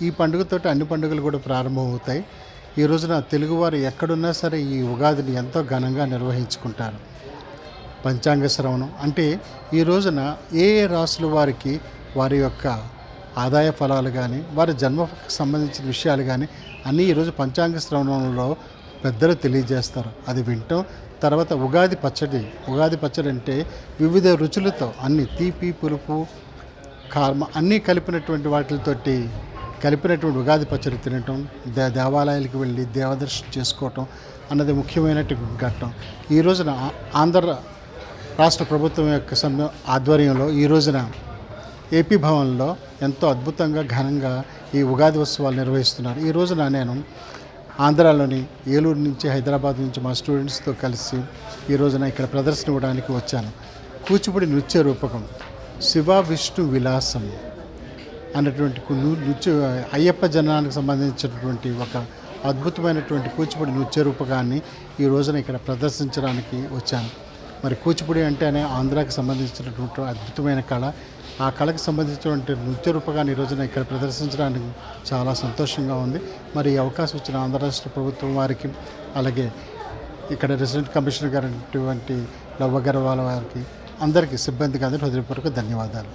ఈ పండుగతోటి అన్ని పండుగలు కూడా ప్రారంభమవుతాయి. ఈ రోజున తెలుగువారు ఎక్కడున్నా సరే ఈ ఉగాదిని ఎంతో ఘనంగా నిర్వహించుకుంటారు. పంచాంగ శ్రవణం అంటే ఈ రోజున ఏ ఏ రాసుల వారికి వారి యొక్క ఆదాయ ఫలాలు కానీ వారి జన్మకు సంబంధించిన విషయాలు కానీ అన్నీ ఈరోజు పంచాంగ శ్రవణంలో పెద్దలు తెలియజేస్తారు. అది వింటాం. తర్వాత ఉగాది పచ్చడి అంటే వివిధ రుచులతో అన్ని తీపి పులుపు కారం అన్నీ కలిపినటువంటి వాటితోటి కలిపినటువంటి ఉగాది పచ్చడి తినటం, దేవాలయాలకు వెళ్ళి దేవదర్శనం చేసుకోవటం అన్నది ముఖ్యమైనటువంటి ఘట్టం. ఈ రోజున ఆంధ్ర రాష్ట్ర ప్రభుత్వం యొక్క ఆధ్వర్యంలో ఈ రోజున ఏపీ భవన్లో ఎంతో అద్భుతంగా ఘనంగా ఈ ఉగాది ఉత్సవాలు నిర్వహిస్తున్నారు. ఈ రోజున నేను ఆంధ్రాలోని ఏలూరు నుంచి హైదరాబాద్ నుంచి మా స్టూడెంట్స్తో కలిసి ఈ రోజున ఇక్కడ ప్రదర్శన ఇవ్వడానికి వచ్చాను. కూచిపూడి నృత్య రూపకం శివ విష్ణు విలాసం అన్నటువంటి నృత్య అయ్యప్ప జనానికి సంబంధించినటువంటి ఒక అద్భుతమైనటువంటి కూచిపూడి నృత్య రూపకాన్ని ఈ రోజున ఇక్కడ ప్రదర్శించడానికి వచ్చాను. మరి కూచిపూడి అంటేనే ఆంధ్రాకి సంబంధించినటువంటి అద్భుతమైన కళ. ఆ కళకు సంబంధించినటువంటి నృత్య రూపకాన్ని ఈ రోజున ఇక్కడ ప్రదర్శించడానికి చాలా సంతోషంగా ఉంది. మరి ఈ అవకాశం ఇచ్చిన ఆంధ్ర రాష్ట్ర ప్రభుత్వం వారికి, అలాగే ఇక్కడ రెసిడెంట్ కమిషనర్ గారు లవ్వ గర్వాల వారికి, అందరికీ సిబ్బందికి అందరికీ హృదయపూర్వక ధన్యవాదాలు.